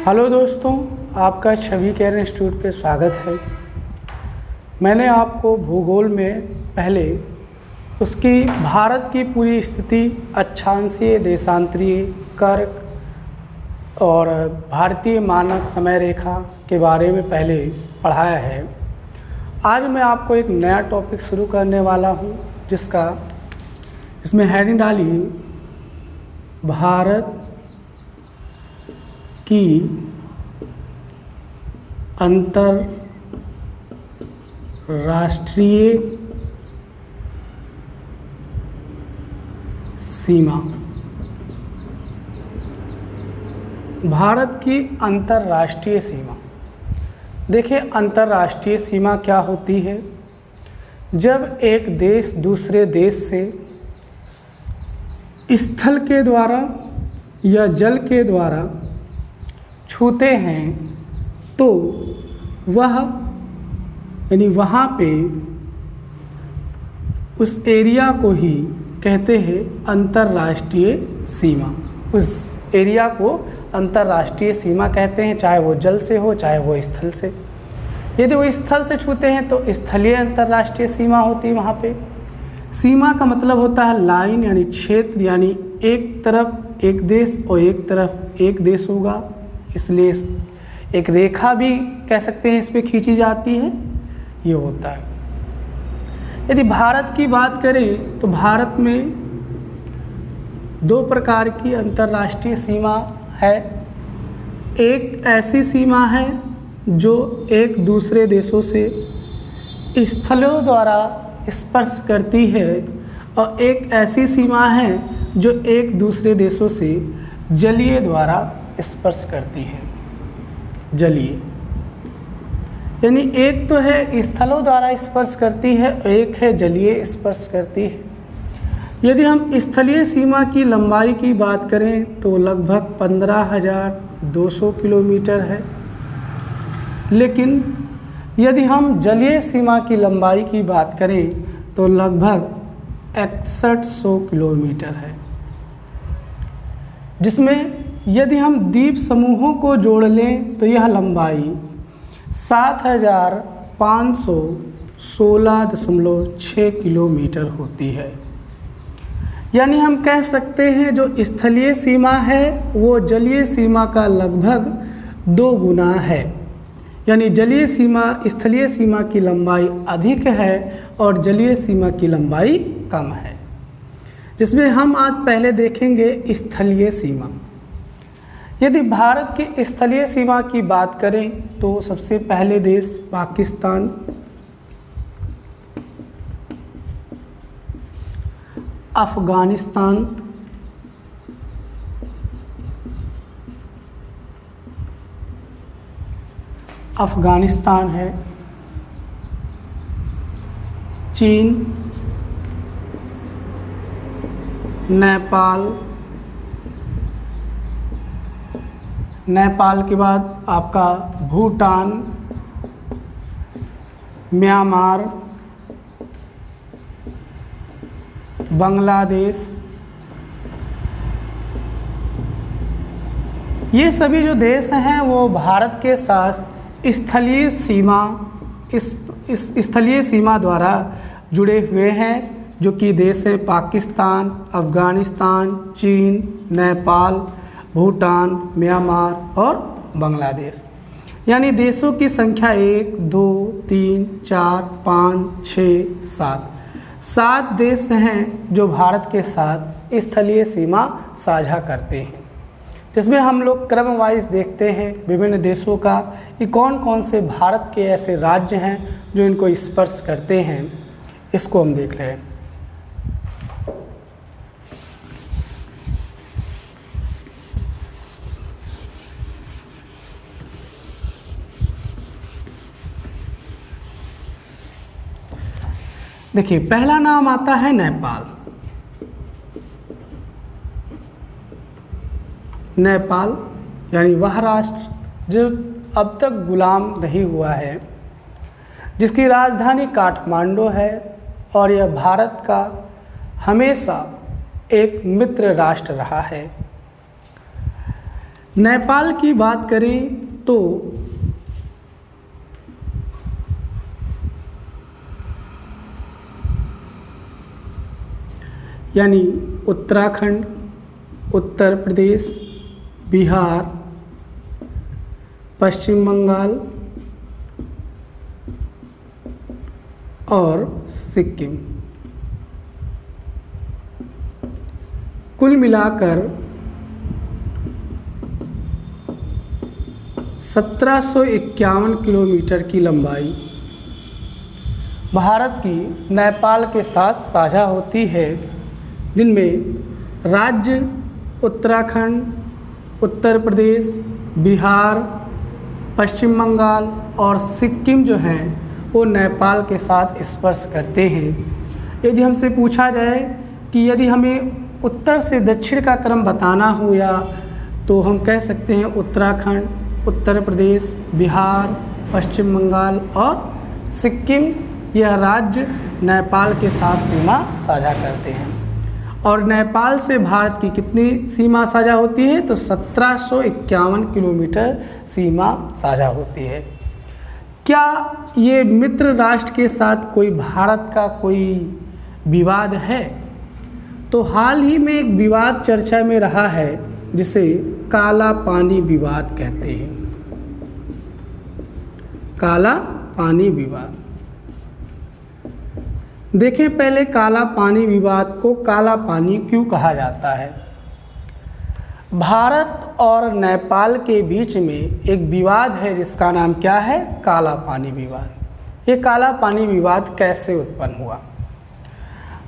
Hello दोस्तों, आपका छवि care institute पे स्वागत है। मैंने आपको भूगोल में पहले उसकी भारत की पूरी स्थिति, अक्षांशीय, देशांतरीय, कर्क और भारतीय मानक समय रेखा के बारे में पहले पढ़ाया है। आज मैं आपको एक नया टॉपिक शुरू करने वाला हूँ, जिसका इसमें हेडिंग डाली भारत की अंतरराष्ट्रीय सीमा। भारत की अंतरराष्ट्रीय सीमा। देखिए, अंतरराष्ट्रीय सीमा क्या होती है? जब एक देश दूसरे देश से स्थल के द्वारा या जल के द्वारा छूते हैं तो वह यानी वहाँ पे उस एरिया को ही कहते हैं अंतरराष्ट्रीय सीमा। उस एरिया को अंतरराष्ट्रीय सीमा कहते हैं, चाहे वो जल से हो चाहे वो स्थल से। यदि वो स्थल से छूते हैं तो स्थलीय अंतरराष्ट्रीय सीमा होती है। वहाँ पे सीमा का मतलब होता है लाइन, यानी क्षेत्र, यानी एक तरफ एक देश और एक तरफ एक देश होगा, इसलिए एक रेखा भी कह सकते हैं इस पे खींची जाती है, ये होता है। यदि भारत की बात करें तो भारत में दो प्रकार की अंतरराष्ट्रीय सीमा है। एक ऐसी सीमा है जो एक दूसरे देशों से स्थलों द्वारा स्पर्श करती है, और एक ऐसी सीमा है जो एक दूसरे देशों से जलीय द्वारा स्पर्श करती है। जलीय यानी एक तो है स्थलों द्वारा स्पर्श करती है, एक है जलीय स्पर्श करती है। यदि हम स्थलीय सीमा की लंबाई की बात करें तो लगभग 15,200 किलोमीटर है, लेकिन यदि हम जलीय सीमा की लंबाई की बात करें तो लगभग 6100 किलोमीटर है, जिसमें यदि हम द्वीप समूहों को जोड़ लें तो यह लंबाई 7,516.6 किलोमीटर होती है। यानी हम कह सकते हैं जो स्थलीय सीमा है वो जलीय सीमा का लगभग 2 गुना है। यानी जलीय सीमा स्थलीय सीमा की लंबाई अधिक है और जलीय सीमा की लंबाई कम है, जिसमें हम आज पहले देखेंगे स्थलीय सीमा। यदि भारत की स्थलीय सीमा की बात करें तो सबसे पहले देश पाकिस्तान, अफगानिस्तान, अफगानिस्तान है, चीन, नेपाल, नेपाल के बाद आपका भूटान, म्यांमार, बांग्लादेश। ये सभी जो देश हैं वो भारत के साथ स्थलीय सीमा द्वारा जुड़े हुए हैं, जो कि देश है पाकिस्तान, अफगानिस्तान, चीन, नेपाल, भूटान, म्यांमार और बांग्लादेश। यानी देशों की संख्या 1, 2, 3, 4, 5, 6, 7 देश हैं जो भारत के साथ स्थलीय सीमा साझा करते हैं, जिसमें हम लोग क्रम वाइज देखते हैं विभिन्न देशों का कि कौन कौन से भारत के ऐसे राज्य हैं जो इनको स्पर्श करते हैं। इसको हम देख रहे हैं। देखिए, पहला नाम आता है नेपाल। नेपाल यानी वह राष्ट्र जो अब तक गुलाम नहीं हुआ है, जिसकी राजधानी काठमांडू है, और यह भारत का हमेशा एक मित्र राष्ट्र रहा है। नेपाल की बात करें तो यानी उत्तराखंड, उत्तर प्रदेश, बिहार, पश्चिम बंगाल और सिक्किम, कुल मिलाकर 1751 किलोमीटर की लंबाई भारत की नेपाल के साथ साझा होती है, जिनमें राज्य उत्तराखंड, उत्तर प्रदेश, बिहार, पश्चिम बंगाल और सिक्किम जो हैं वो नेपाल के साथ स्पर्श करते हैं। यदि हमसे पूछा जाए कि यदि हमें उत्तर से दक्षिण का क्रम बताना हो या तो हम कह सकते हैं उत्तराखंड, उत्तर प्रदेश, बिहार, पश्चिम बंगाल और सिक्किम यह राज्य नेपाल के साथ सीमा साझा करते हैं। और नेपाल से भारत की कितनी सीमा साझा होती है तो 1751 किलोमीटर सीमा साझा होती है। क्या ये मित्र राष्ट्र के साथ कोई भारत का कोई विवाद है? तो हाल ही में एक विवाद चर्चा में रहा है जिसे काला पानी विवाद कहते हैं। काला पानी विवाद। देखें पहले काला पानी विवाद को काला पानी क्यों कहा जाता है। भारत और नेपाल के बीच में एक विवाद है जिसका नाम क्या है, काला पानी विवाद। ये काला पानी विवाद कैसे उत्पन्न हुआ?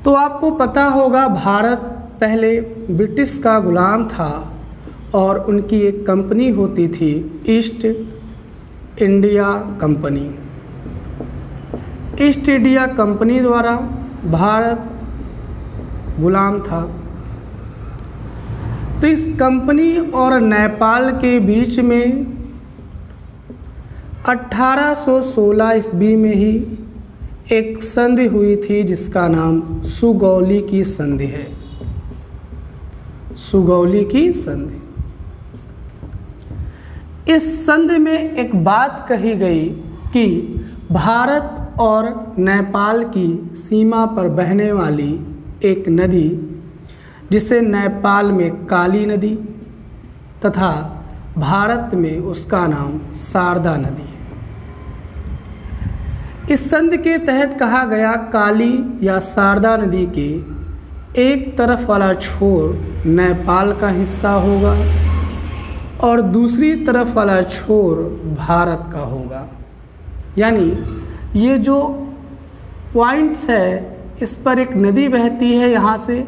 तो आपको पता होगा भारत पहले ब्रिटिश का गुलाम था और उनकी एक कंपनी होती थी east India company. East India company द्वारा भारत गुलाम था। तो इस कंपनी और नेपाल के बीच में 1816 ईस्वी में ही एक संधि हुई थी जिसका नाम सुगौली की संधि है। सुगौली की संधि। इस संधि में एक बात कही गई कि भारत और नेपाल की सीमा पर बहने वाली एक नदी जिसे नेपाल में काली नदी तथा भारत में उसका नाम शारदा नदी है। इस संधि के तहत कहा गया काली या शारदा नदी के एक तरफ वाला छोर नेपाल का हिस्सा होगा और दूसरी तरफ वाला छोर भारत का होगा। यानी ये जो पॉइंट्स है इस पर एक नदी बहती है यहाँ से,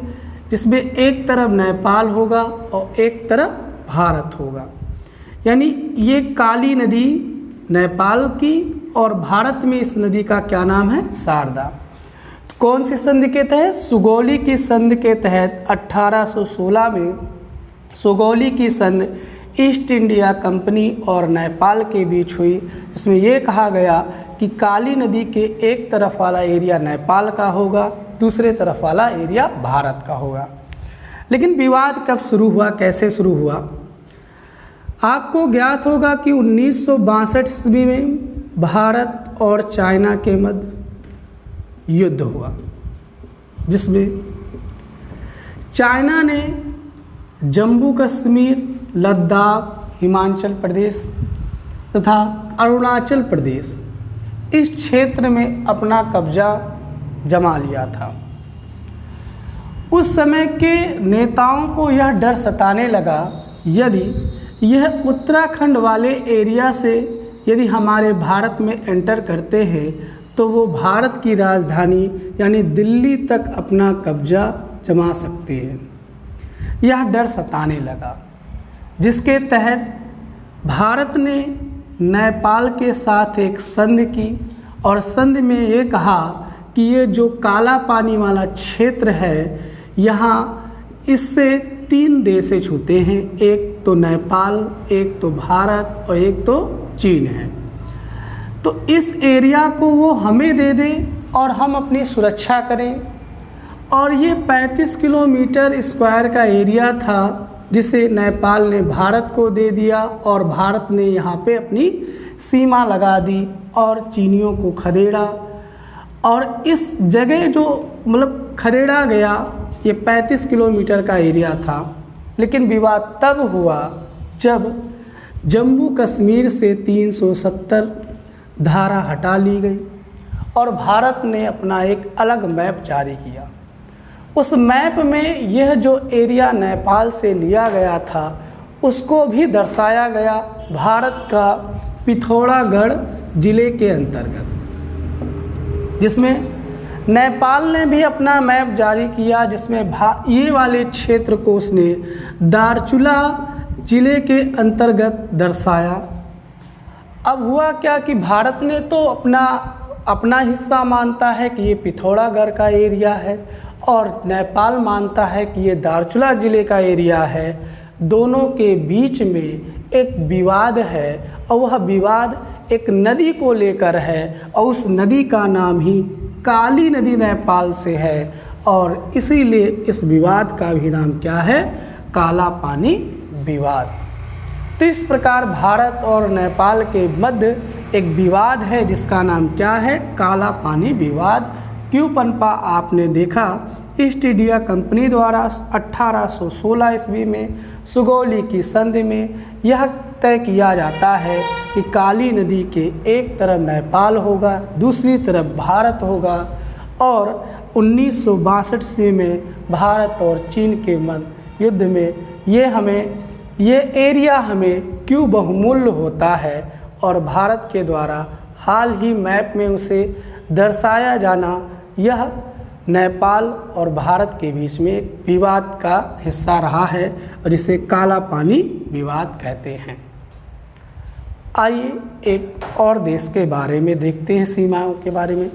जिसमें एक तरफ नेपाल होगा और एक तरफ भारत होगा। यानी ये काली नदी नेपाल की और भारत में इस नदी का क्या नाम है, शारदा। तो कौन सी संधि के तहत? सुगौली की संधि के तहत 1816 में सुगौली की संधि ईस्ट इंडिया कंपनी और नेपाल के बीच हुई। इसमें यह कहा गया कि काली नदी के एक तरफ वाला एरिया नेपाल का होगा, दूसरे तरफ वाला एरिया भारत का होगा। लेकिन विवाद कब शुरू हुआ, कैसे शुरू हुआ? आपको ज्ञात होगा कि 1962 ईस्वी में भारत और चाइना के मध्य युद्ध हुआ, जिसमें चाइना ने जम्मू कश्मीर, लद्दाख, हिमाचल प्रदेश तथा अरुणाचल प्रदेश इस क्षेत्र में अपना कब्जा जमा लिया था। उस समय के नेताओं को यह डर सताने लगा, यदि यह उत्तराखंड वाले एरिया से यदि हमारे भारत में एंटर करते हैं तो वो भारत की राजधानी यानी दिल्ली तक अपना कब्जा जमा सकते हैं। यह डर सताने लगा, जिसके तहत भारत ने नेपाल के साथ एक संधि की और संधि में ये कहा कि ये जो काला पानी वाला क्षेत्र है यहाँ इससे 3 देश छूते हैं, एक तो नेपाल, एक तो भारत और एक तो चीन है। तो इस एरिया को वो हमें दे दें और हम अपनी सुरक्षा करें। और ये 35 किलोमीटर स्क्वायर का एरिया था जिसे नेपाल ने भारत को दे दिया और भारत ने यहाँ पे अपनी सीमा लगा दी और चीनियों को खदेड़ा। और इस जगह जो मतलब खदेड़ा गया, ये 35 किलोमीटर का एरिया था। लेकिन विवाद तब हुआ जब जम्मू कश्मीर से 370 धारा हटा ली गई और भारत ने अपना एक अलग मैप जारी किया। उस मैप में यह जो एरिया नेपाल से लिया गया था उसको भी दर्शाया गया भारत का पिथौरागढ़ जिले के अंतर्गत, जिसमें नेपाल ने भी अपना मैप जारी किया, जिसमें ये वाले क्षेत्र को उसने दार्चुला जिले के अंतर्गत दर्शाया। अब हुआ क्या कि भारत ने तो अपना हिस्सा मानता है कि ये पिथौरागढ़ का एरिया है और नेपाल मानता है कि ये दार्चुला ज़िले का एरिया है। दोनों के बीच में एक विवाद है और वह विवाद एक नदी को लेकर है और उस नदी का नाम ही काली नदी नेपाल से है और इसीलिए इस विवाद का भी नाम क्या है? काला पानी विवाद। तो इस प्रकार भारत और नेपाल के मध्य एक विवाद है जिसका नाम क्या है? काला पानी विवाद। क्यों पनपा? आपने देखा ईस्ट इंडिया कंपनी द्वारा 1816 ईस्वी में सुगौली की संधि में यह तय किया जाता है कि काली नदी के एक तरफ नेपाल होगा, दूसरी तरफ भारत होगा और 1962 ईस्वी में भारत और चीन के मध्य युद्ध में ये एरिया हमें क्यों बहुमूल्य होता है और भारत के द्वारा हाल ही मैप में उसे दर्शाया जाना यह नेपाल और भारत के बीच में एक विवाद का हिस्सा रहा है और इसे काला पानी विवाद कहते हैं। आइए एक और देश के बारे में देखते हैं, सीमाओं के बारे में।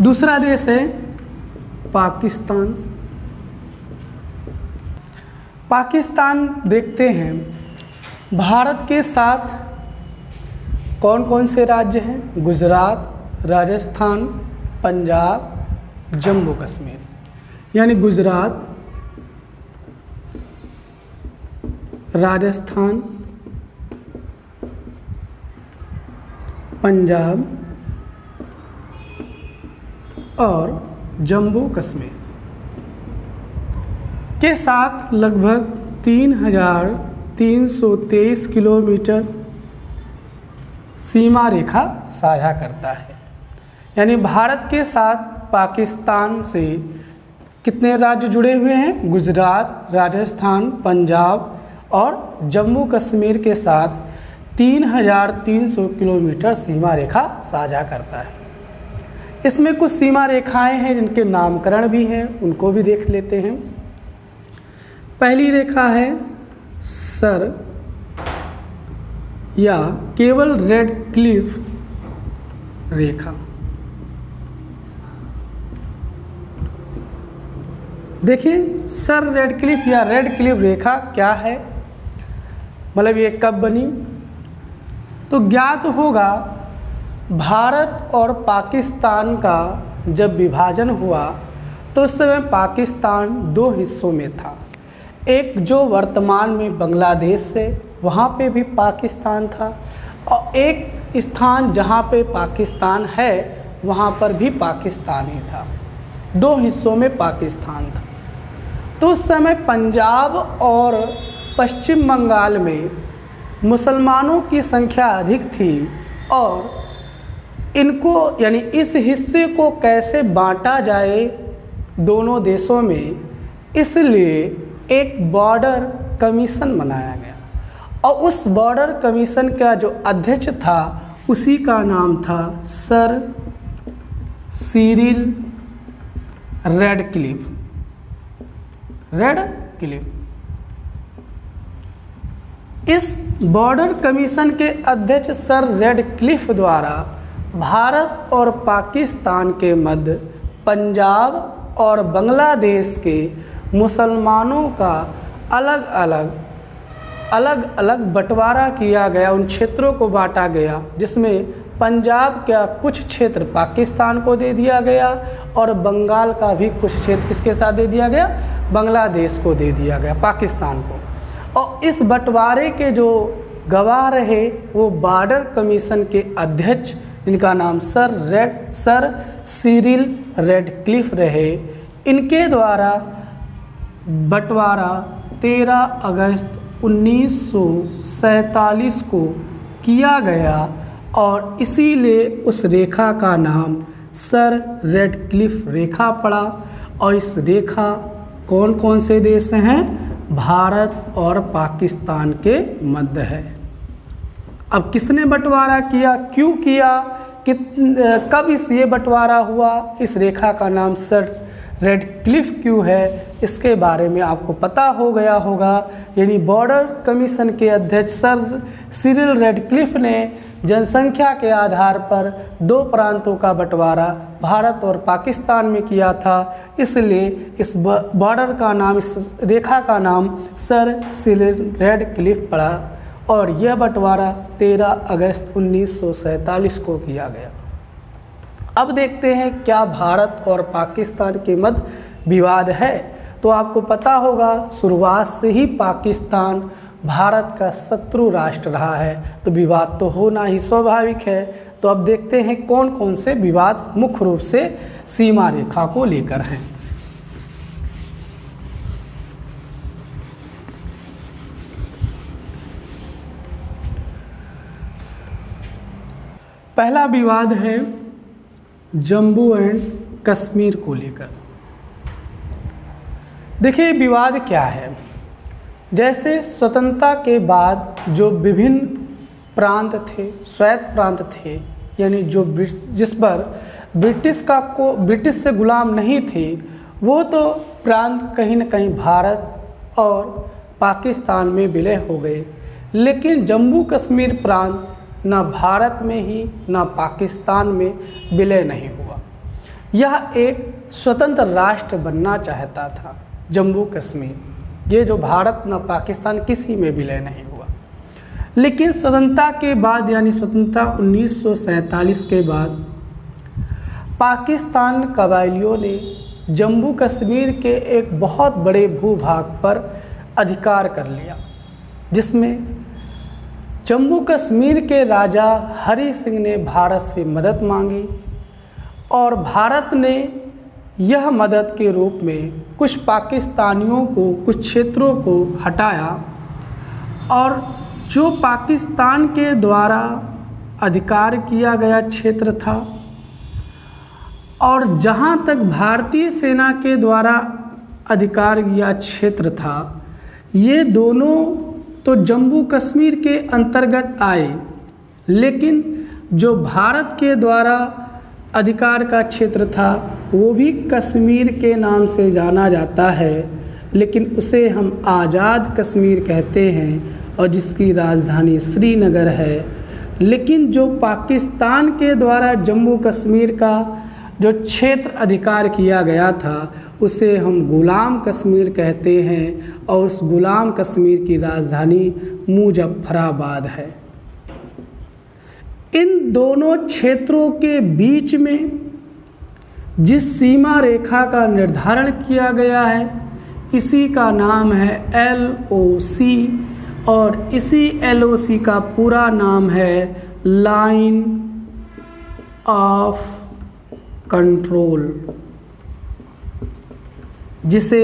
दूसरा देश है पाकिस्तान। पाकिस्तान देखते हैं भारत के साथ कौन कौन से राज्य हैं? गुजरात, राजस्थान, पंजाब, जम्मू कश्मीर। यानी गुजरात, राजस्थान, पंजाब और जम्मू कश्मीर के साथ लगभग 3,323 किलोमीटर सीमा रेखा साझा करता है। यानी भारत के साथ पाकिस्तान से कितने राज्य जुड़े हुए हैं? गुजरात, राजस्थान, पंजाब और जम्मू कश्मीर के साथ 3,300 किलोमीटर सीमा रेखा साझा करता है। इसमें कुछ सीमा रेखाएं हैं जिनके नामकरण भी हैं, उनको भी देख लेते हैं। पहली रेखा है सर या केवल रेड क्लिफ रेखा। देखिए सर रेड क्लिफ या रेड क्लिफ रेखा क्या है, मतलब ये कब बनी? तो ज्ञात होगा भारत और पाकिस्तान का जब विभाजन हुआ तो उस समय पाकिस्तान दो हिस्सों में था। एक जो वर्तमान में बांग्लादेश है वहाँ पे भी पाकिस्तान था और एक स्थान जहाँ पे पाकिस्तान है वहाँ पर भी पाकिस्तान ही था। दो हिस्सों में पाकिस्तान था। तो उस समय पंजाब और पश्चिम बंगाल में मुसलमानों की संख्या अधिक थी और इनको यानी इस हिस्से को कैसे बांटा जाए दोनों देशों में, इसलिए एक बॉर्डर कमीशन बनाया गया और उस बॉर्डर कमीशन का जो अध्यक्ष था उसी का नाम था सर सिरिल रेडक्लिफ। इस बॉर्डर कमीशन के अध्यक्ष सर रेडक्लिफ द्वारा भारत और पाकिस्तान के मध्य पंजाब और बांग्लादेश के मुसलमानों का अलग अलग बंटवारा किया गया, उन क्षेत्रों को बांटा गया, जिसमें पंजाब का कुछ क्षेत्र पाकिस्तान को दे दिया गया और बंगाल का भी कुछ क्षेत्र किसके साथ दे दिया गया, बांग्लादेश को दे दिया गया, पाकिस्तान को। और इस बंटवारे के जो गवाह रहे वो बॉर्डर कमीशन के अध्यक्ष, जिनका नाम सर सिरिल रेडक्लिफ रहे। इनके द्वारा बंटवारा 13 अगस्त 1947 को किया गया और इसीलिए उस रेखा का नाम सर रेडक्लिफ रेखा पड़ा। और इस रेखा कौन कौन से देश हैं, भारत और पाकिस्तान के मध्य है। अब किसने बंटवारा किया, क्यों किया, कब ये बंटवारा हुआ, इस रेखा का नाम सर रेडक्लिफ क्यों है, इसके बारे में आपको पता हो गया होगा। यानी बॉर्डर कमीशन के अध्यक्ष सर सिरिल रेडक्लिफ ने जनसंख्या के आधार पर 2 प्रांतों का बंटवारा भारत और पाकिस्तान में किया था, इसलिए इस बॉर्डर का नाम, इस रेखा का नाम सर सिरिल रेडक्लिफ पड़ा और यह बंटवारा 13 अगस्त 1947 को किया गया। अब देखते हैं क्या भारत और पाकिस्तान के मध्य विवाद है। तो आपको पता होगा शुरुआत से ही पाकिस्तान भारत का शत्रु राष्ट्र रहा है, तो विवाद तो होना ही स्वाभाविक है। तो अब देखते हैं कौन कौन से विवाद मुख्य रूप से सीमा रेखा को लेकर हैं। पहला विवाद है जम्मू एंड कश्मीर को लेकर। देखिए विवाद क्या है, जैसे स्वतंत्रता के बाद जो विभिन्न प्रांत थे, स्वायत्त प्रांत थे, यानी जो जिस पर ब्रिटिश से गुलाम नहीं थे, वो तो प्रांत कहीं न कहीं भारत और पाकिस्तान में विलय हो गए। लेकिन जम्मू कश्मीर प्रांत ना भारत में ही ना पाकिस्तान में विलय नहीं हुआ। यह एक स्वतंत्र राष्ट्र बनना चाहता था जम्मू कश्मीर, ये जो भारत ना पाकिस्तान किसी में विलय नहीं हुआ। लेकिन स्वतंत्रता के बाद यानी स्वतंत्रता 1947 के बाद पाकिस्तान कबायलियों ने जम्मू कश्मीर के एक बहुत बड़े भूभाग पर अधिकार कर लिया, जिसमें जम्मू कश्मीर के राजा हरि सिंह ने भारत से मदद मांगी और भारत ने यह मदद के रूप में कुछ पाकिस्तानियों को, कुछ क्षेत्रों को हटाया और जो पाकिस्तान के द्वारा अधिकार किया गया क्षेत्र था और जहां तक भारतीय सेना के द्वारा अधिकार किया क्षेत्र था, ये दोनों तो जम्मू कश्मीर के अंतर्गत आए। लेकिन जो भारत के द्वारा अधिकार का क्षेत्र था वो भी कश्मीर के नाम से जाना जाता है, लेकिन उसे हम आज़ाद कश्मीर कहते हैं और जिसकी राजधानी श्रीनगर है। लेकिन जो पाकिस्तान के द्वारा जम्मू कश्मीर का जो क्षेत्र अधिकार किया गया था उसे हम गुलाम कश्मीर कहते हैं और उस गुलाम कश्मीर की राजधानी मुजफ्फराबाद है। इन दोनों क्षेत्रों के बीच में जिस सीमा रेखा का निर्धारण किया गया है इसी का नाम है LOC और इसी LOC का पूरा नाम है लाइन ऑफ कंट्रोल, जिसे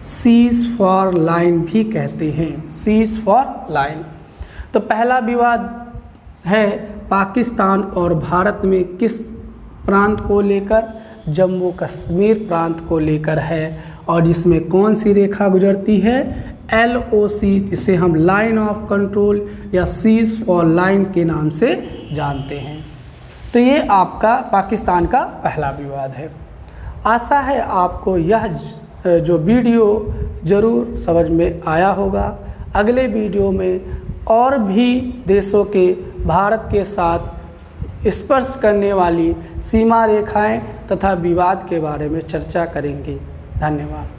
सीज फॉर लाइन भी कहते हैं, सीज फॉर लाइन। तो पहला विवाद है पाकिस्तान और भारत में किस प्रांत को लेकर, जम्मू कश्मीर प्रांत को लेकर है और इसमें कौन सी रेखा गुजरती है, LOC, जिसे हम लाइन ऑफ कंट्रोल या सीज फॉर लाइन के नाम से जानते हैं। तो ये आपका पाकिस्तान का पहला विवाद है। आशा है आपको यह जो वीडियो ज़रूर समझ में आया होगा। अगले वीडियो में और भी देशों के भारत के साथ स्पर्श करने वाली सीमा रेखाएं तथा विवाद के बारे में चर्चा करेंगे। धन्यवाद।